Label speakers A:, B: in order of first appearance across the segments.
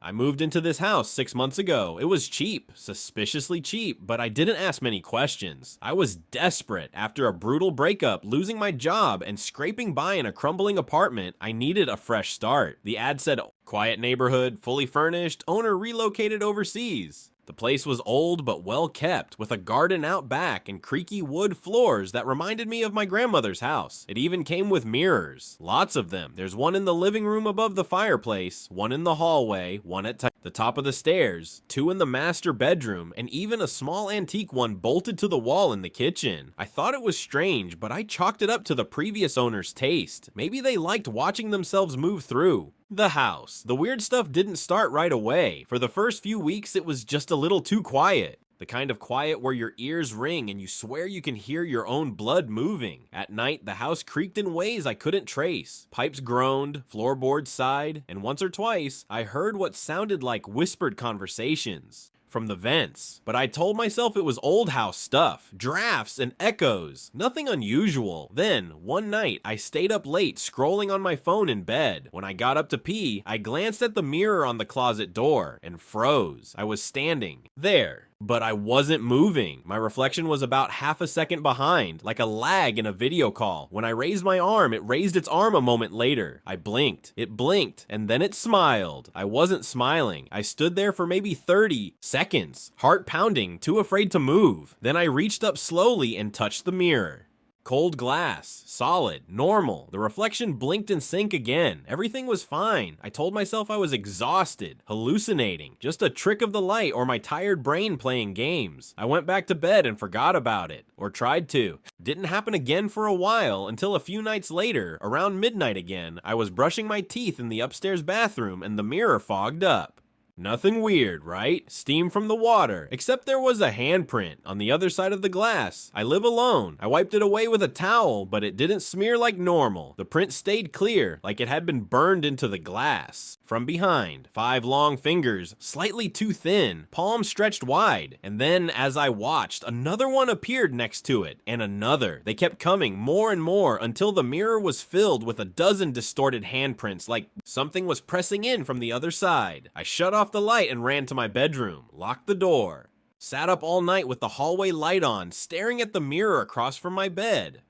A: I moved into this house 6 months ago. It was cheap, suspiciously cheap, but I didn't ask many questions. I was desperate. After a brutal breakup, losing my job, and scraping by in a crumbling apartment, I needed a fresh start. The ad said, quiet neighborhood, fully furnished, owner relocated overseas. The place was old but well kept, with a garden out back and creaky wood floors that reminded me of my grandmother's house. It even came with mirrors. Lots of them. There's one in the living room above the fireplace, one in the hallway, one at the top of the stairs, two in the master bedroom, and even a small antique one bolted to the wall in the kitchen. I thought it was strange, but I chalked it up to the previous owner's taste. Maybe they liked watching themselves move through. The house. The weird stuff didn't start right away. For the first few weeks, it was just a little too quiet. The kind of quiet where your ears ring and you swear you can hear your own blood moving. At night, the house creaked in ways I couldn't trace. Pipes groaned, floorboards sighed, and once or twice, I heard what sounded like whispered conversations from the vents. But I told myself it was old house stuff, drafts and echoes, nothing unusual. Then, one night, I stayed up late scrolling on my phone in bed. When I got up to pee, I glanced at the mirror on the closet door and froze. I was standing there, but I wasn't moving. My reflection was about half a second behind, like a lag in a video call. When I raised my arm, it raised its arm a moment later. I blinked, it blinked, and then it smiled. I wasn't smiling. I stood there for maybe 30 seconds, heart pounding, too afraid to move. Then I reached up slowly and touched the mirror. Cold glass, solid, normal. The reflection blinked and sank again. Everything was fine. I told myself I was exhausted, hallucinating, just a trick of the light or my tired brain playing games. I went back to bed and forgot about it, or tried to. Didn't happen again for a while until a few nights later, around midnight again, I was brushing my teeth in the upstairs bathroom and the mirror fogged up. Nothing weird, right? Steam from the water, except there was a handprint on the other side of the glass. I live alone. I wiped it away with a towel, but it didn't smear like normal. The print stayed clear, like it had been burned into the glass. From behind, 5 long fingers, slightly too thin, palms stretched wide. And then, as I watched, another one appeared next to it, and another. They kept coming more and more until the mirror was filled with a dozen distorted handprints, like something was pressing in from the other side. I shut off the light and ran to my bedroom, locked the door, sat up all night with the hallway light on, staring at the mirror across from my bed.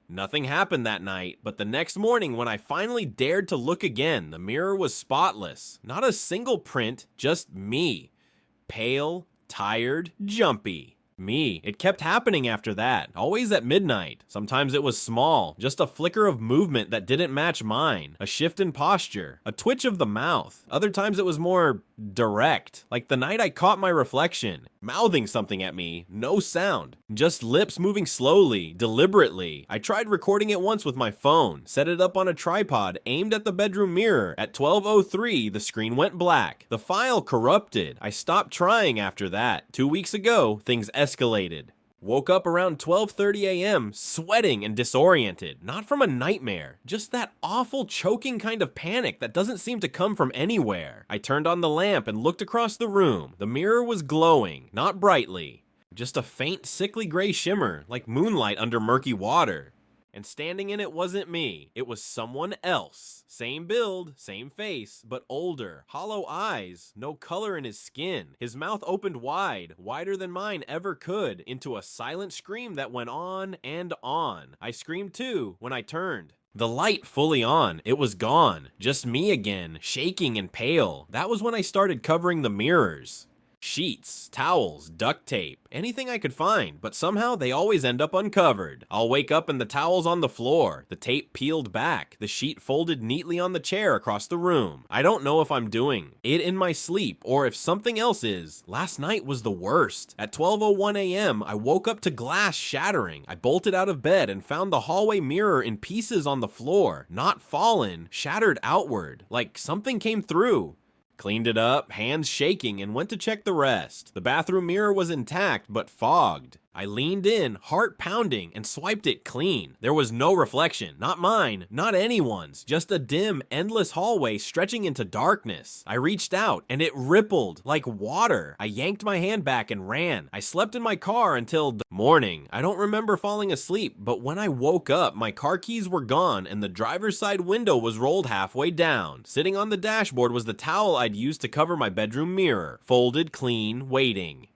A: Nothing happened that night, but the next morning when I finally dared to look again, the mirror was spotless. Not a single print, just me. Pale, tired, jumpy. Me. It kept happening after that, always at midnight. Sometimes it was small, just a flicker of movement that didn't match mine, a shift in posture, a twitch of the mouth. Other times it was more direct, like the night I caught my reflection, mouthing something at me, no sound, just lips moving slowly, deliberately. I tried recording it once with my phone, set it up on a tripod aimed at the bedroom mirror. At 12:03, the screen went black. The file corrupted. I stopped trying after that. 2 weeks ago, things escalated. Woke up around 12:30 a.m., sweating and disoriented. Not from a nightmare, just that awful choking kind of panic that doesn't seem to come from anywhere. I turned on the lamp and looked across the room. The mirror was glowing, not brightly, just a faint sickly gray shimmer, like moonlight under murky water. And standing in it wasn't me, it was someone else. Same build, same face, but older. Hollow eyes, no color in his skin. His mouth opened wide, wider than mine ever could, into a silent scream that went on and on. I screamed too when I turned. The light fully on, it was gone. Just me again, shaking and pale. That was when I started covering the mirrors. Sheets, towels, duct tape, anything I could find, but somehow they always end up uncovered. I'll wake up and the towel's on the floor, the tape peeled back, the sheet folded neatly on the chair across the room. I don't know if I'm doing it in my sleep or if something else is. Last night was the worst. At 12:01 a.m., I woke up to glass shattering. I bolted out of bed and found the hallway mirror in pieces on the floor, not fallen, shattered outward, like something came through. Cleaned it up, hands shaking, and went to check the rest. The bathroom mirror was intact, but fogged. I leaned in, heart pounding, and swiped it clean. There was no reflection, not mine, not anyone's, just a dim, endless hallway stretching into darkness. I reached out, and it rippled like water. I yanked my hand back and ran. I slept in my car until the morning. I don't remember falling asleep, but when I woke up, my car keys were gone, and the driver's side window was rolled halfway down. Sitting on the dashboard was the towel I'd used to cover my bedroom mirror, folded, clean, waiting.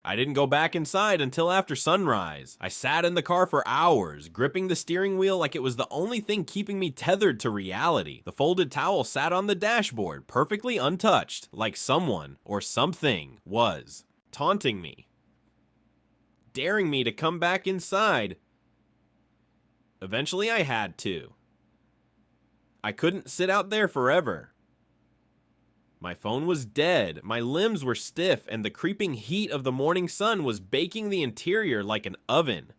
A: I didn't go back inside until after sunrise. I sat in the car for hours, gripping the steering wheel like it was the only thing keeping me tethered to reality. The folded towel sat on the dashboard, perfectly untouched, like someone or something was taunting me, daring me to come back inside. Eventually I had to. I couldn't sit out there forever. My phone was dead, my limbs were stiff, and the creeping heat of the morning sun was baking the interior like an oven.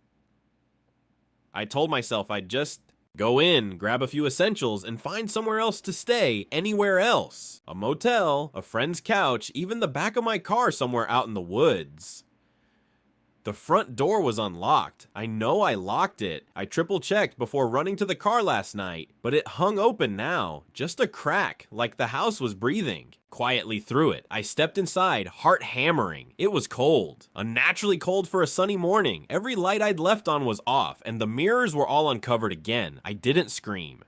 A: I told myself I'd just go in, grab a few essentials, and find somewhere else to stay, anywhere else. A motel, a friend's couch, even the back of my car somewhere out in the woods. The front door was unlocked. I know I locked it. I triple-checked before running to the car last night, but it hung open now. Just a crack, like the house was breathing. Quietly through it, I stepped inside, heart hammering. It was cold. Unnaturally cold for a sunny morning. Every light I'd left on was off, and the mirrors were all uncovered again. I didn't scream.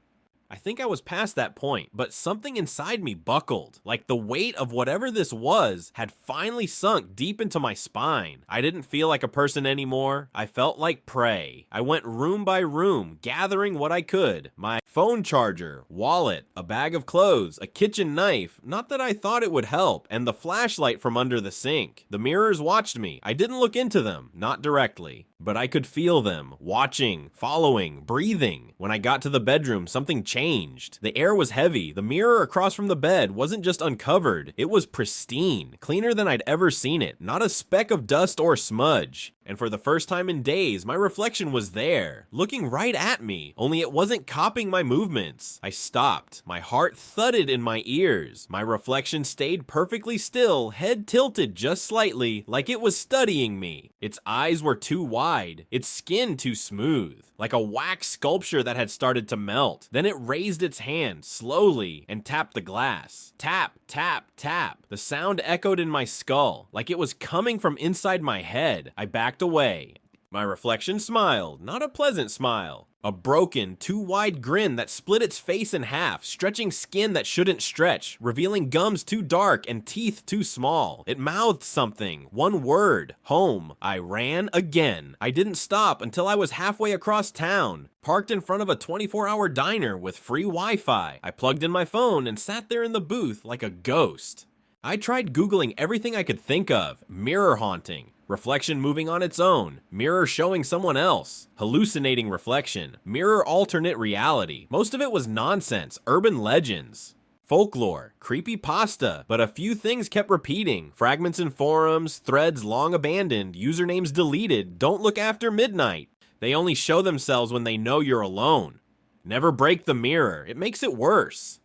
A: I think I was past that point, but something inside me buckled, like the weight of whatever this was had finally sunk deep into my spine. I didn't feel like a person anymore. I felt like prey. I went room by room, gathering what I could. My phone charger, wallet, a bag of clothes, a kitchen knife, not that I thought it would help, and the flashlight from under the sink. The mirrors watched me. I didn't look into them, not directly, but I could feel them, watching, following, breathing. When I got to the bedroom, something changed. The air was heavy. The mirror across from the bed wasn't just uncovered. It was pristine, cleaner than I'd ever seen it. Not a speck of dust or smudge. And for the first time in days, my reflection was there, looking right at me, only it wasn't copying my movements. I stopped. My heart thudded in my ears. My reflection stayed perfectly still, head tilted just slightly, like it was studying me. Its eyes were too wide, its skin too smooth, like a wax sculpture that had started to melt. Then it raised its hand, slowly, and tapped the glass. Tap, tap, tap. The sound echoed in my skull, like it was coming from inside my head. I backed away. My reflection smiled, not a pleasant smile. A broken, too wide grin that split its face in half, stretching skin that shouldn't stretch, revealing gums too dark and teeth too small. It mouthed something, one word, home. I ran again. I didn't stop until I was halfway across town, parked in front of a 24-hour diner with free Wi-Fi. I plugged in my phone and sat there in the booth like a ghost. I tried Googling everything I could think of. Mirror haunting, reflection moving on its own, mirror showing someone else, hallucinating reflection, mirror alternate reality. Most of it was nonsense, urban legends, folklore, creepypasta, but a few things kept repeating. Fragments in forums, threads long abandoned, usernames deleted, don't look after midnight. They only show themselves when they know you're alone. Never break the mirror, it makes it worse.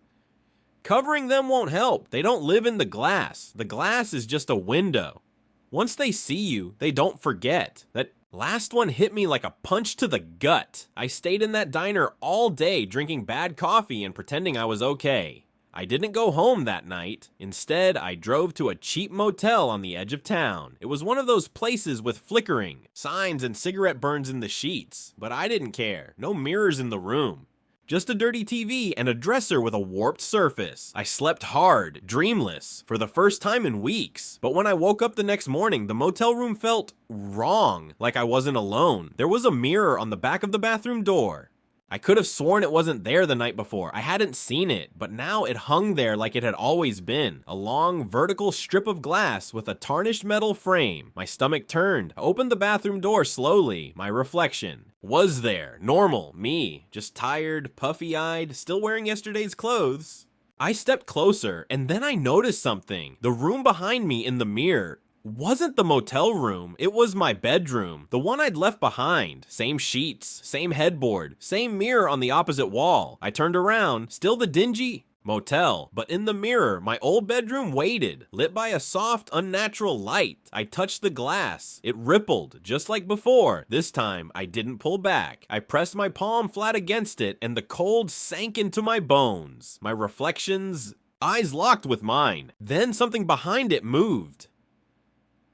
A: Covering them won't help. They don't live in the glass. The glass is just a window. Once they see you, they don't forget. That last one hit me like a punch to the gut. I stayed in that diner all day drinking bad coffee and pretending I was okay. I didn't go home that night. Instead, I drove to a cheap motel on the edge of town. It was one of those places with flickering, signs and cigarette burns in the sheets. But I didn't care. No mirrors in the room. Just a dirty TV and a dresser with a warped surface. I slept hard, dreamless, for the first time in weeks. But when I woke up the next morning, the motel room felt wrong, like I wasn't alone. There was a mirror on the back of the bathroom door. I could have sworn it wasn't there the night before. I hadn't seen it, but now it hung there like it had always been. A long, vertical strip of glass with a tarnished metal frame. My stomach turned. I opened the bathroom door slowly. My reflection was there. Normal, me. Just tired, puffy-eyed, still wearing yesterday's clothes. I stepped closer, and then I noticed something. The room behind me in the mirror wasn't the motel room, it was my bedroom, the one I'd left behind. Same sheets, same headboard, same mirror on the opposite wall. I turned around, still the dingy motel, but in the mirror, my old bedroom waited, lit by a soft, unnatural light. I touched the glass. It rippled, just like before. This time, I didn't pull back. I pressed my palm flat against it, and the cold sank into my bones. My reflection's eyes locked with mine. Then something behind it moved.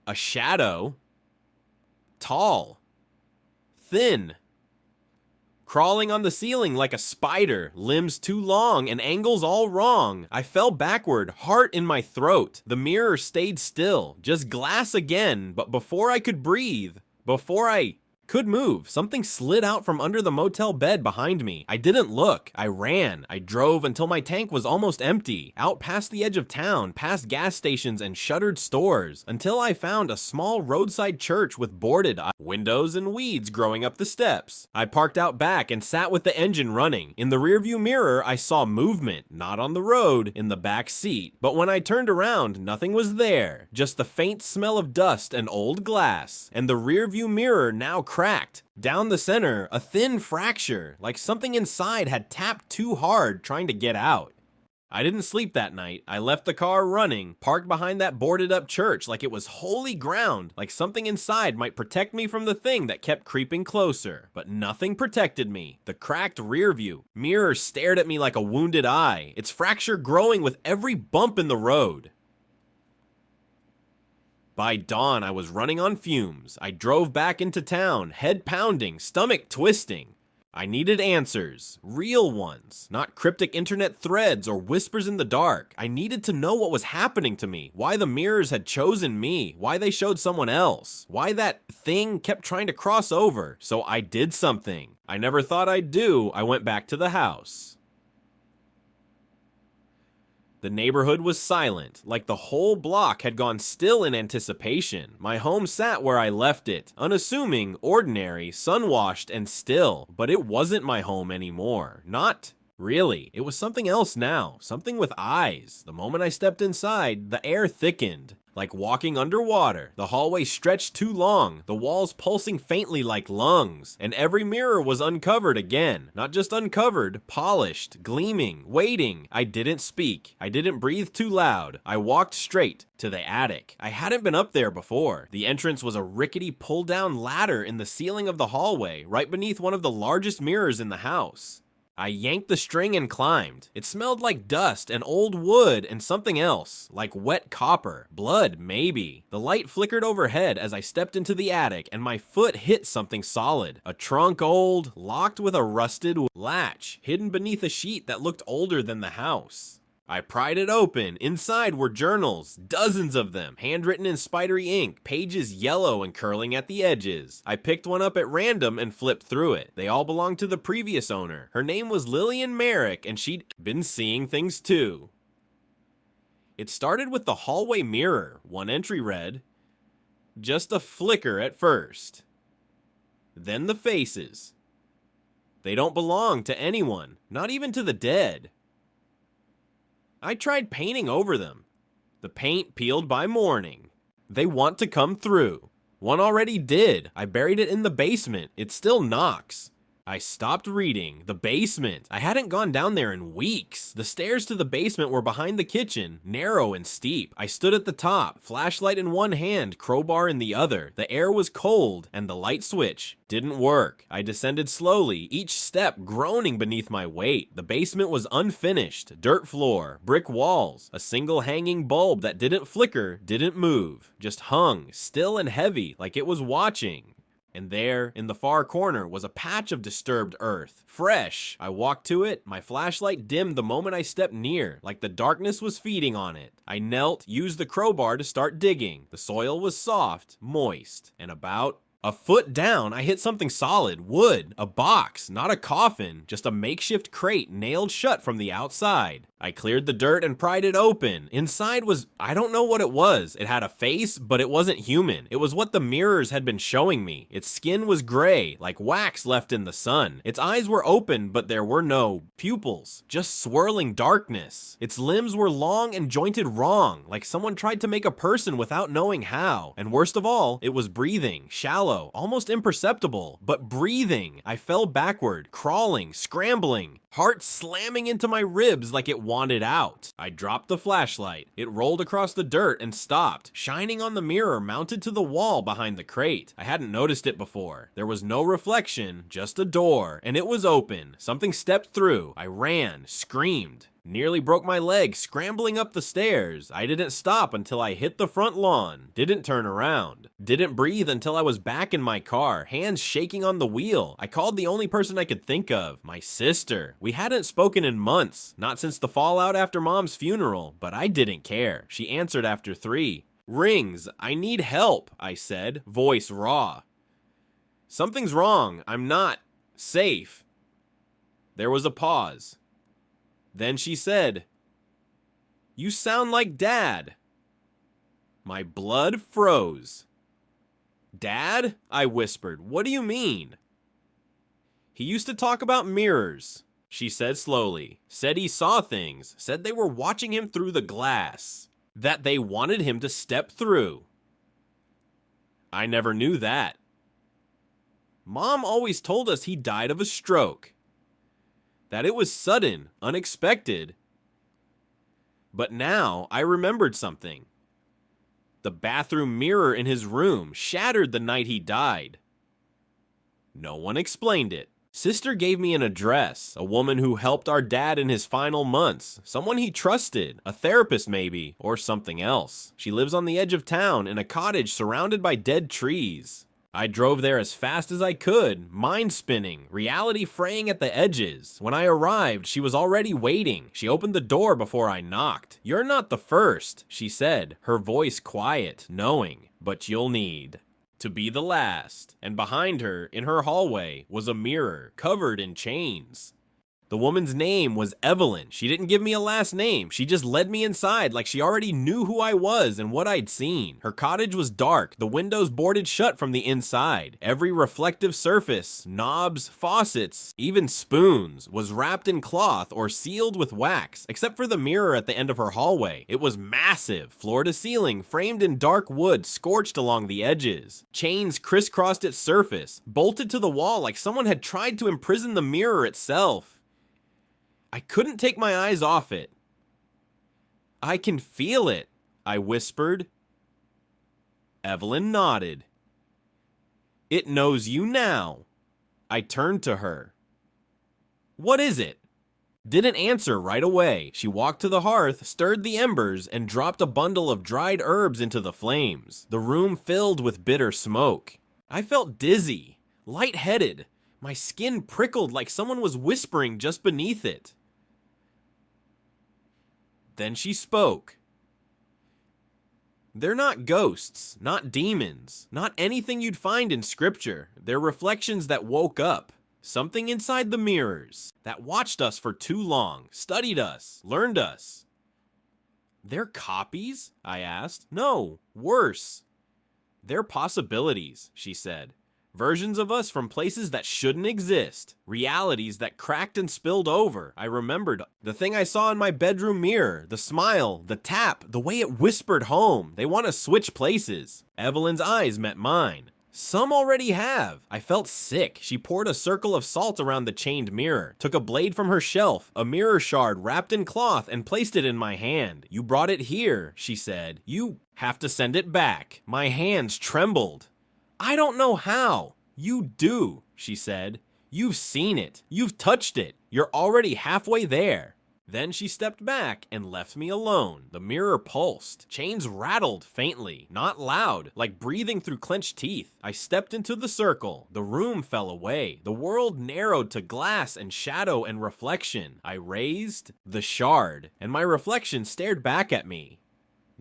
A: A shadow. Tall. Thin. Crawling on the ceiling like a spider, limbs too long and angles all wrong. I fell backward, heart in my throat. The mirror stayed still, just glass again, but before I could breathe, before I could move, something slid out from under the motel bed behind me. I didn't look. I ran. I drove until my tank was almost empty, out past the edge of town, past gas stations and shuttered stores, until I found a small roadside church with boarded windows and weeds growing up the steps. I parked out back and sat with the engine running. In the rearview mirror, I saw movement, not on the road, in the back seat. But when I turned around, nothing was there, just the faint smell of dust and old glass, and the rearview mirror now cracked. Down the center, a thin fracture, like something inside had tapped too hard trying to get out. I didn't sleep that night. I left the car running, parked behind that boarded up church like it was holy ground, like something inside might protect me from the thing that kept creeping closer. But nothing protected me. The cracked rearview mirror stared at me like a wounded eye, its fracture growing with every bump in the road. By dawn, I was running on fumes. I drove back into town, head pounding, stomach twisting. I needed answers, real ones, not cryptic internet threads or whispers in the dark. I needed to know what was happening to me, why the mirrors had chosen me, why they showed someone else, why that thing kept trying to cross over. So I did something I never thought I'd do. I went back to the house. The neighborhood was silent, like the whole block had gone still in anticipation. My home sat where I left it, unassuming, ordinary, sun-washed, and still. But it wasn't my home anymore. Not really. It was something else now, something with eyes. The moment I stepped inside, the air thickened. Like walking underwater. The hallway stretched too long, the walls pulsing faintly like lungs, and every mirror was uncovered again. Not just uncovered, polished, gleaming, waiting. I didn't speak. I didn't breathe too loud. I walked straight to the attic. I hadn't been up there before. The entrance was a rickety pull-down ladder in the ceiling of the hallway, right beneath one of the largest mirrors in the house. I yanked the string and climbed. It smelled like dust and old wood and something else, like wet copper, blood maybe. The light flickered overhead as I stepped into the attic and my foot hit something solid. A trunk old, locked with a rusted latch, hidden beneath a sheet that looked older than the house. I pried it open. Inside were journals, dozens of them, handwritten in spidery ink, pages yellow and curling at the edges. I picked one up at random and flipped through it. They all belonged to the previous owner. Her name was Lillian Merrick, and she'd been seeing things too. It started with the hallway mirror. One entry read, "Just a flicker at first." Then the faces. They don't belong to anyone, not even to the dead. I tried painting over them. The paint peeled by morning. They want to come through. One already did. I buried it in the basement. It still knocks. I stopped reading. The basement. I hadn't gone down there in weeks. The stairs to the basement were behind the kitchen, narrow and steep. I stood at the top, flashlight in one hand, crowbar in the other. The air was cold, and the light switch didn't work. I descended slowly, each step groaning beneath my weight. The basement was unfinished. Dirt floor, brick walls, a single hanging bulb that didn't flicker, didn't move, just hung, still and heavy, like it was watching. And there, in the far corner, was a patch of disturbed earth. Fresh. I walked to it. My flashlight dimmed the moment I stepped near, like the darkness was feeding on it. I knelt, used the crowbar to start digging. The soil was soft, moist, and about a foot down, I hit something solid, wood, a box, not a coffin, just a makeshift crate nailed shut from the outside. I cleared the dirt and pried it open. Inside was, I don't know what it was. It had a face, but it wasn't human. It was what the mirrors had been showing me. Its skin was gray, like wax left in the sun. Its eyes were open, but there were no pupils, just swirling darkness. Its limbs were long and jointed wrong, like someone tried to make a person without knowing how. And worst of all, it was breathing, shallow, shallow, almost imperceptible, but breathing. I fell backward, crawling, scrambling, heart slamming into my ribs like it wanted out. I dropped the flashlight. It rolled across the dirt and stopped, shining on the mirror mounted to the wall behind the crate. I hadn't noticed it before. There was no reflection, just a door, and it was open. Something stepped through. I ran, screamed. Nearly broke my leg scrambling up the stairs. I didn't stop until I hit the front lawn. Didn't turn around. Didn't breathe until I was back in my car, hands shaking on the wheel. I called the only person I could think of, my sister. We hadn't spoken in months, not since the fallout after Mom's funeral, but I didn't care. She answered after 3. "Rings, I need help," I said, voice raw. "Something's wrong. I'm not safe." There was a pause. Then she said, "You sound like Dad." My blood froze. "Dad?" I whispered. "What do you mean?" "He used to talk about mirrors," she said slowly. "Said he saw things. Said they were watching him through the glass. That they wanted him to step through." I never knew that. Mom always told us he died of a stroke. That it was sudden, unexpected. But now I remembered something. The bathroom mirror in his room shattered the night he died. No one explained it. Sister gave me an address, a woman who helped our dad in his final months, someone he trusted, a therapist maybe, or something else. She lives on the edge of town in a cottage surrounded by dead trees. I drove there as fast as I could, mind spinning, reality fraying at the edges. When I arrived, she was already waiting. She opened the door before I knocked. "You're not the first," she said, her voice quiet, knowing, "but you'll need to be the last." And behind her, in her hallway, was a mirror covered in chains. The woman's name was Evelyn. She didn't give me a last name. She just led me inside like she already knew who I was and what I'd seen. Her cottage was dark, the windows boarded shut from the inside. Every reflective surface, knobs, faucets, even spoons, was wrapped in cloth or sealed with wax, except for the mirror at the end of her hallway. It was massive, floor to ceiling, framed in dark wood, scorched along the edges. Chains crisscrossed its surface, bolted to the wall like someone had tried to imprison the mirror itself. I couldn't take my eyes off it. "I can feel it," I whispered. Evelyn nodded. "It knows you now." I turned to her. "What is it?" Didn't answer right away. She walked to the hearth, stirred the embers, and dropped a bundle of dried herbs into the flames. The room filled with bitter smoke. I felt dizzy, lightheaded. My skin prickled like someone was whispering just beneath it. Then she spoke. "They're not ghosts, not demons, not anything you'd find in scripture. They're reflections that woke up. Something inside the mirrors that watched us for too long, studied us, learned us." "They're copies?" I asked. "No, worse. They're possibilities," she said. "Versions of us from places that shouldn't exist. Realities that cracked and spilled over." I remembered the thing I saw in my bedroom mirror, the smile, the tap, the way it whispered home. They want to switch places. Evelyn's eyes met mine. "Some already have." I felt sick. She poured a circle of salt around the chained mirror, took a blade from her shelf, a mirror shard wrapped in cloth, and placed it in my hand. "You brought it here," she said. "You have to send it back." My hands trembled. "I don't know how." "You do," she said. "You've seen it. You've touched it. You're already halfway there." Then she stepped back and left me alone. The mirror pulsed. Chains rattled faintly, not loud, like breathing through clenched teeth. I stepped into the circle. The room fell away. The world narrowed to glass and shadow and reflection. I raised the shard, and my reflection stared back at me.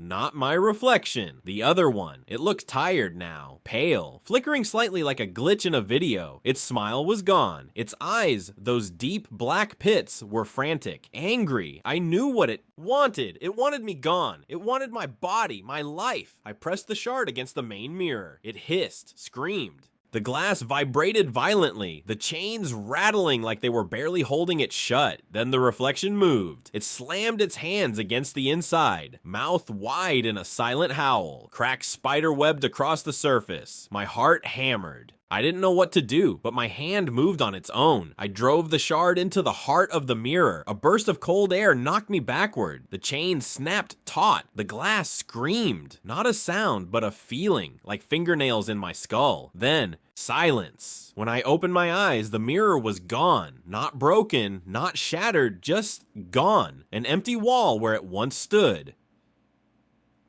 A: Not my reflection, the other one. It looked tired now, pale, flickering slightly like a glitch in a video. Its smile was gone. Its eyes, those deep black pits, were frantic, angry. I knew what it wanted. It wanted me gone. It wanted my body, my life. I pressed the shard against the main mirror. It hissed, screamed. The glass vibrated violently, the chains rattling like they were barely holding it shut. Then the reflection moved. It slammed its hands against the inside, mouth wide in a silent howl. Cracks spider-webbed across the surface. My heart hammered. I didn't know what to do, but my hand moved on its own. I drove the shard into the heart of the mirror. A burst of cold air knocked me backward. The chain snapped taut. The glass screamed. Not a sound, but a feeling, like fingernails in my skull. Then, silence. When I opened my eyes, the mirror was gone. Not broken, not shattered, just gone. An empty wall where it once stood.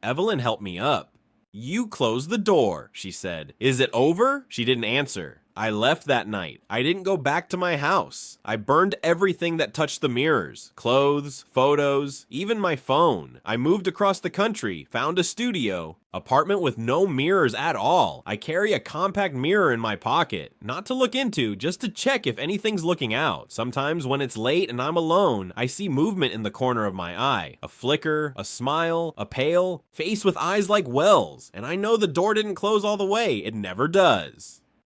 A: Evelyn helped me up. "You closed the door," she said. "Is it over?" She didn't answer. I left that night. I didn't go back to my house. I burned everything that touched the mirrors. Clothes, photos, even my phone. I moved across the country, found a studio. Apartment with no mirrors at all. I carry a compact mirror in my pocket. Not to look into, just to check if anything's looking out. Sometimes when it's late and I'm alone, I see movement in the corner of my eye. A flicker, a smile, a pale face with eyes like wells. And I know the door didn't close all the way. It never does.